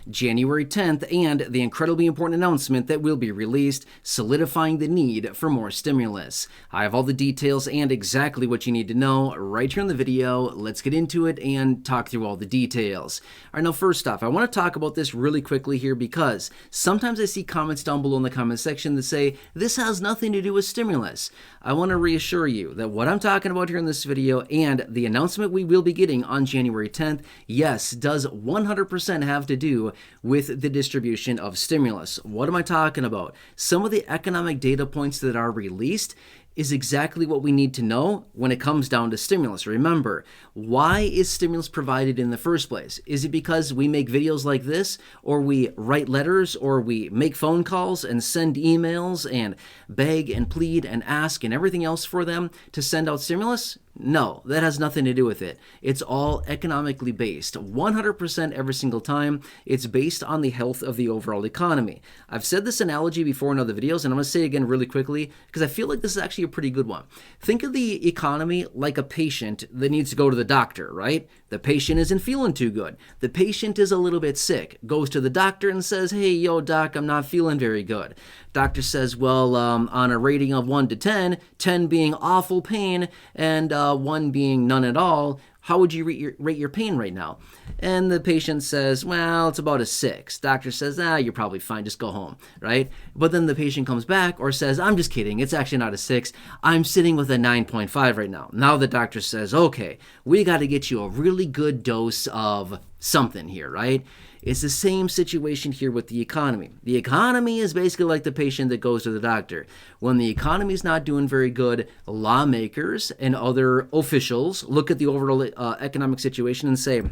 January 10th, and the incredibly important announcement that will be released, solidifying the need for more stimulus. I have all the details and exactly what you need to know right here in the video. Let's get into it and talk through all the details. All right, now first off, I want to talk about this really quickly here because sometimes I see comments down below in the comment section that say, this has nothing to do with stimulus. I want to reassure you that what I'm talking about here in this video and the announcement we will be getting on January 10th, yes, does 100% have to do with the distribution of stimulus. What am I talking about? Some of the economic data points that are released is exactly what we need to know when it comes down to stimulus. Remember, why is stimulus provided in the first place? Is it because we make videos like this, or we write letters, or we make phone calls and send emails and beg and plead and ask and everything else for them to send out stimulus? No, that has nothing to do with it. It's all economically based. 100% every single time. It's based on the health of the overall economy. I've said this analogy before in other videos, and I'm going to say it again really quickly because I feel like this is actually a pretty good one. Think of the economy like a patient that needs to go to the doctor, right? The patient isn't feeling too good. The patient is a little bit sick. Goes to the doctor and says, hey, yo, doc, I'm not feeling very good. Doctor says, well, on a rating of 1 to 10, 10 being awful pain and 1 being none at all, how would you rate your pain right now? And the patient says, well, it's about a 6. Doctor says, you're probably fine, just go home, right? But then the patient comes back or says, I'm just kidding, it's actually not a 6. I'm sitting with a 9.5 right now. Now the doctor says, okay, we got to get you a really good dose of something here, right? It's the same situation here with the economy. The economy is basically like the patient that goes to the doctor. When the economy is not doing very good, lawmakers and other officials look at the overall economic situation and say,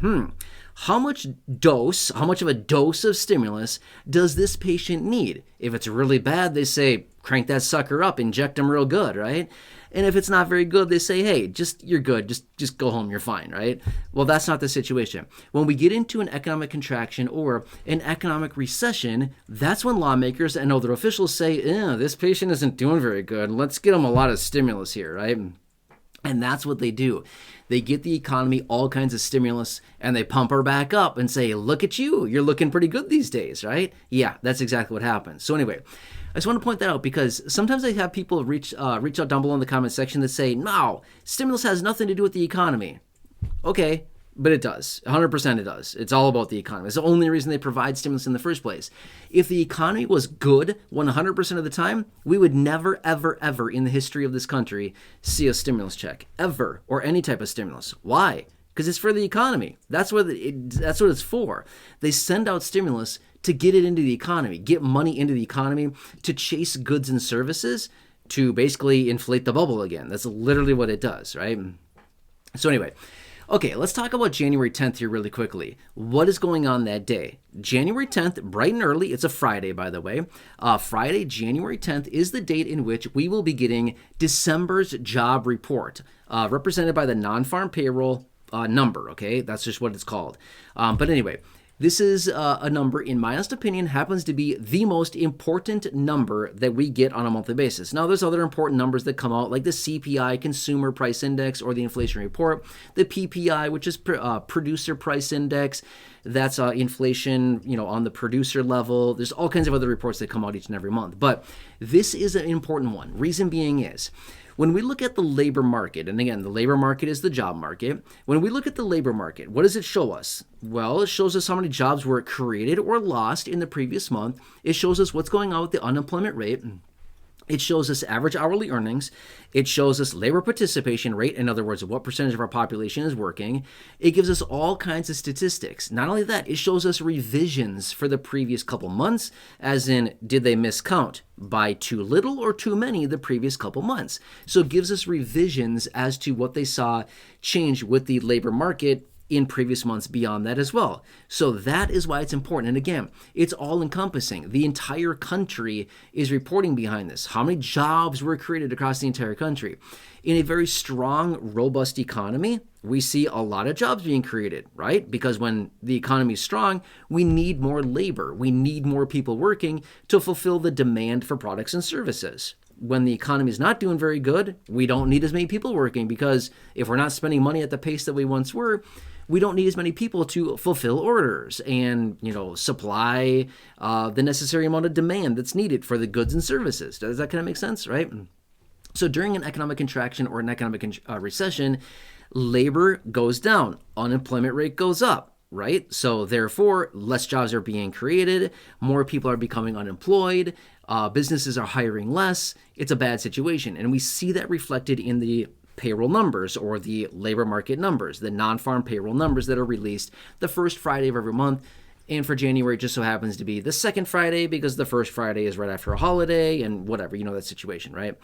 how much of a dose of stimulus does this patient need? If it's really bad, they say, crank that sucker up, inject them real good, right? And if it's not very good, they say, hey, you're good, just go home, you're fine, right? Well, that's not the situation. When we get into an economic contraction or an economic recession, that's when lawmakers and other officials say, this patient isn't doing very good, let's get them a lot of stimulus here, right? And that's what they do. They get the economy all kinds of stimulus and they pump her back up and say, look at you, you're looking pretty good these days, right? Yeah, that's exactly what happens. So anyway, I just want to point that out because sometimes I have people reach out down below in the comment section that say, no, stimulus has nothing to do with the economy. Okay, but it does. 100% it does. It's all about the economy. It's the only reason they provide stimulus in the first place. If the economy was good 100% of the time, we would never, ever, ever in the history of this country see a stimulus check. Ever. Or any type of stimulus. Why? Because it's for the economy. That's what it's for. They send out stimulus to get it into the economy, get money into the economy, to chase goods and services, to basically inflate the bubble again. That's literally what it does, right? So anyway, okay, let's talk about January 10th here really quickly. What is going on that day? January 10th, bright and early, it's a Friday, by the way. Friday, January 10th is the date in which we will be getting December's job report, represented by the non-farm payroll number, okay? That's just what it's called. But anyway, this is a number, in my honest opinion, happens to be the most important number that we get on a monthly basis. Now, there's other important numbers that come out, like the CPI, Consumer Price Index, or the inflation report, the PPI, which is Producer Price Index. That's inflation, on the producer level. There's all kinds of other reports that come out each and every month. But this is an important one. Reason being is, when we look at the labor market, and again, the labor market is the job market. When we look at the labor market, what does it show us? Well, it shows us how many jobs were created or lost in the previous month. It shows us what's going on with the unemployment rate. It shows us average hourly earnings. It shows us labor participation rate, in other words, what percentage of our population is working. It gives us all kinds of statistics. Not only that, it shows us revisions for the previous couple months, as in, did they miscount by too little or too many the previous couple months? So it gives us revisions as to what they saw change with the labor market in previous months beyond that as well. So that is why it's important. And again, it's all encompassing. The entire country is reporting behind this. How many jobs were created across the entire country? In a very strong, robust economy, we see a lot of jobs being created, right? Because when the economy is strong, we need more labor. We need more people working to fulfill the demand for products and services. When the economy is not doing very good, we don't need as many people working, because if we're not spending money at the pace that we once were, we don't need as many people to fulfill orders and, supply the necessary amount of demand that's needed for the goods and services. Does that kind of make sense, right? So during an economic contraction or an economic recession, labor goes down, unemployment rate goes up, right? So therefore, less jobs are being created, more people are becoming unemployed, businesses are hiring less. It's a bad situation. And we see that reflected in the payroll numbers or the labor market numbers, the non-farm payroll numbers that are released the first Friday of every month. And for January, it just so happens to be the second Friday because the first Friday is right after a holiday and whatever, that situation, right?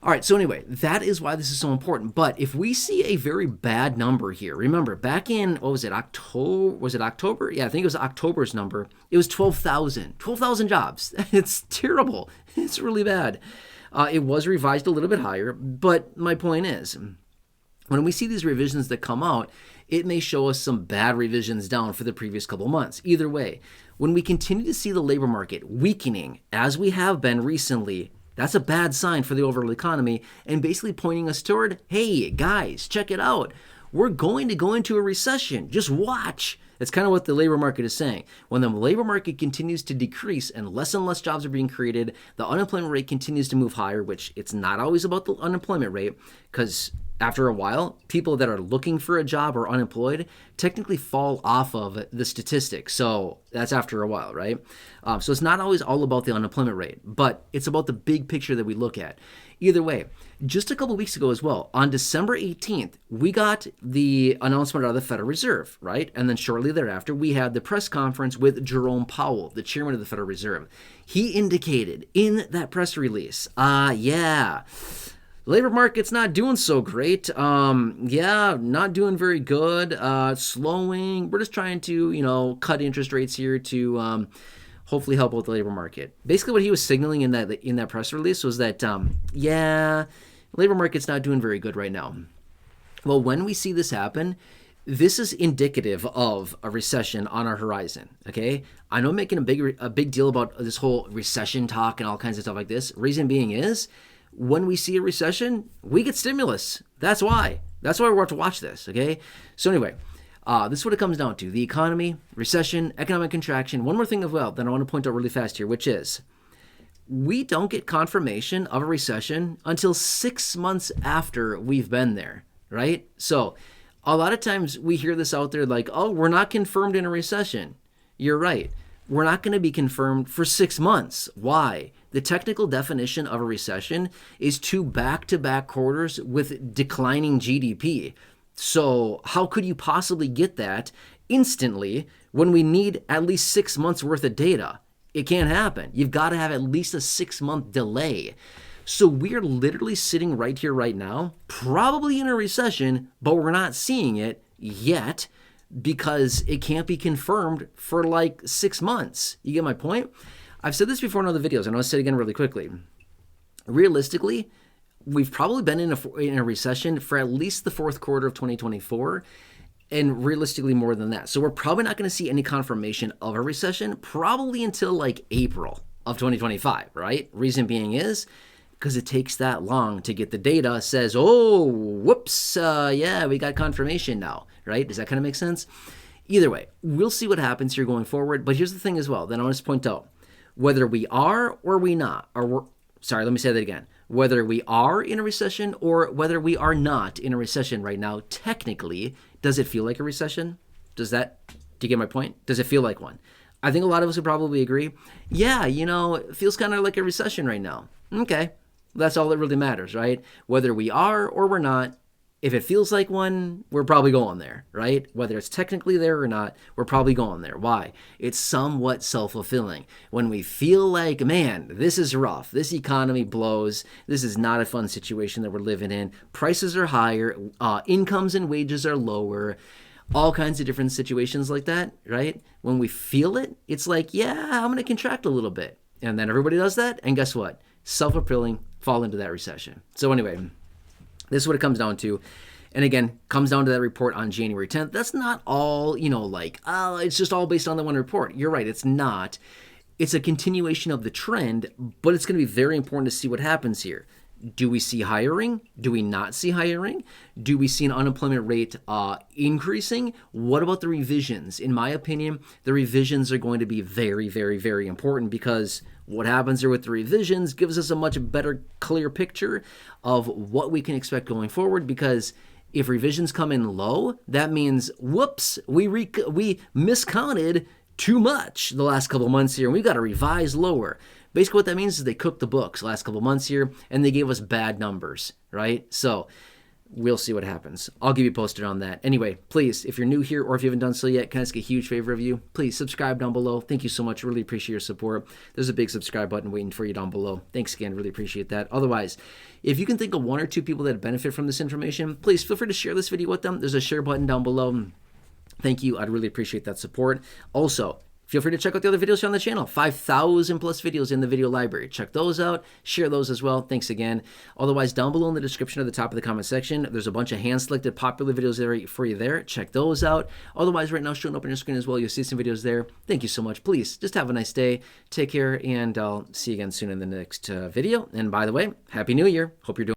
All right, so anyway, that is why this is so important. But if we see a very bad number here, remember back in, what was it, October? Was it October? Yeah, I think it was October's number. It was 12,000 jobs. It's terrible. It's really bad. It was revised a little bit higher, but my point is, when we see these revisions that come out, it may show us some bad revisions down for the previous couple months. Either way, when we continue to see the labor market weakening, as we have been recently, that's a bad sign for the overall economy and basically pointing us toward, hey, guys, check it out. We're going to go into a recession. Just watch. That's kind of what the labor market is saying. When the labor market continues to decrease and less jobs are being created, the unemployment rate continues to move higher, which it's not always about the unemployment rate because after a while, people that are looking for a job or unemployed technically fall off of the statistics. So that's after a while, right? So it's not always all about the unemployment rate, but it's about the big picture that we look at. Either way, just a couple of weeks ago as well, on December 18th, we got the announcement out of the Federal Reserve, right? And then shortly thereafter, we had the press conference with Jerome Powell, the chairman of the Federal Reserve. He indicated in that press release, labor market's not doing so great. Not doing very good. Slowing. We're just trying to, cut interest rates here to hopefully help out the labor market. Basically, what he was signaling in that press release was that, labor market's not doing very good right now. Well, when we see this happen, this is indicative of a recession on our horizon, okay? I know I'm making a big deal about this whole recession talk and all kinds of stuff like this. Reason being is, when we see a recession, we get stimulus. That's why. That's why we're about to watch this, okay? So anyway, this is what it comes down to. The economy, recession, economic contraction. One more thing as well that I want to point out really fast here, which is we don't get confirmation of a recession until 6 months after we've been there, right? So a lot of times we hear this out there like, oh, we're not confirmed in a recession. You're right. We're not going to be confirmed for 6 months. Why? The technical definition of a recession is 2 back-to-back quarters with declining GDP. So how could you possibly get that instantly when we need at least 6 months worth of data? It can't happen. You've got to have at least a 6-month delay. So we're literally sitting right here right now, probably in a recession, but we're not seeing it yet because it can't be confirmed for like 6 months. You get my point? I've said this before in other videos, and I'll say it again really quickly. Realistically, we've probably been in a recession for at least the fourth quarter of 2024, and realistically more than that. So we're probably not going to see any confirmation of a recession probably until like April of 2025, right? Reason being is because it takes that long to get the data says, oh, whoops, we got confirmation now, right? Does that kind of make sense? Either way, we'll see what happens here going forward. But here's the thing as well that I want to point out. Whether we are or we not, let me say that again. Whether we are in a recession or whether we are not in a recession right now, technically, does it feel like a recession? Do you get my point? Does it feel like one? I think a lot of us would probably agree. Yeah, it feels kind of like a recession right now. Okay, that's all that really matters, right? Whether we are or we're not, if it feels like one, we're probably going there, right? Whether it's technically there or not, we're probably going there. Why? It's somewhat self-fulfilling. When we feel like, man, this is rough, this economy blows, this is not a fun situation that we're living in, prices are higher, incomes and wages are lower, all kinds of different situations like that, right? When we feel it, it's like, yeah, I'm going to contract a little bit. And then everybody does that, and guess what? Self-fulfilling, fall into that recession. So anyway, this is what it comes down to. And again, comes down to that report on January 10th. That's not all, it's just all based on the one report. You're right, it's not. It's a continuation of the trend, but it's going to be very important to see what happens here. Do we see hiring? Do we not see hiring? Do we see an unemployment rate increasing? What about the revisions? In my opinion, the revisions are going to be very, very, very important, because what happens there with the revisions gives us a much better, clear picture of what we can expect going forward. Because if revisions come in low, that means, whoops, we miscounted too much the last couple of months here, and we got to revise lower. Basically, what that means is they cooked the books the last couple of months here, and they gave us bad numbers, right? So we'll see what happens. I'll give you posted on that. Anyway, please, if you're new here or if you haven't done so yet, can I ask a huge favor of you? Please subscribe down below. Thank you so much. Really appreciate your support. There's a big subscribe button waiting for you down below. Thanks again. Really appreciate that. Otherwise, if you can think of 1 or 2 people that benefit from this information, please feel free to share this video with them. There's a share button down below. Thank you. I'd really appreciate that support. Also, feel free to check out the other videos on the channel. 5,000 plus videos in the video library. Check those out. Share those as well. Thanks again. Otherwise, down below in the description at the top of the comment section, there's a bunch of hand-selected popular videos there for you there. Check those out. Otherwise, right now, showing up on your screen as well, you'll see some videos there. Thank you so much. Please, just have a nice day. Take care, and I'll see you again soon in the next video. And by the way, Happy New Year. Hope you're doing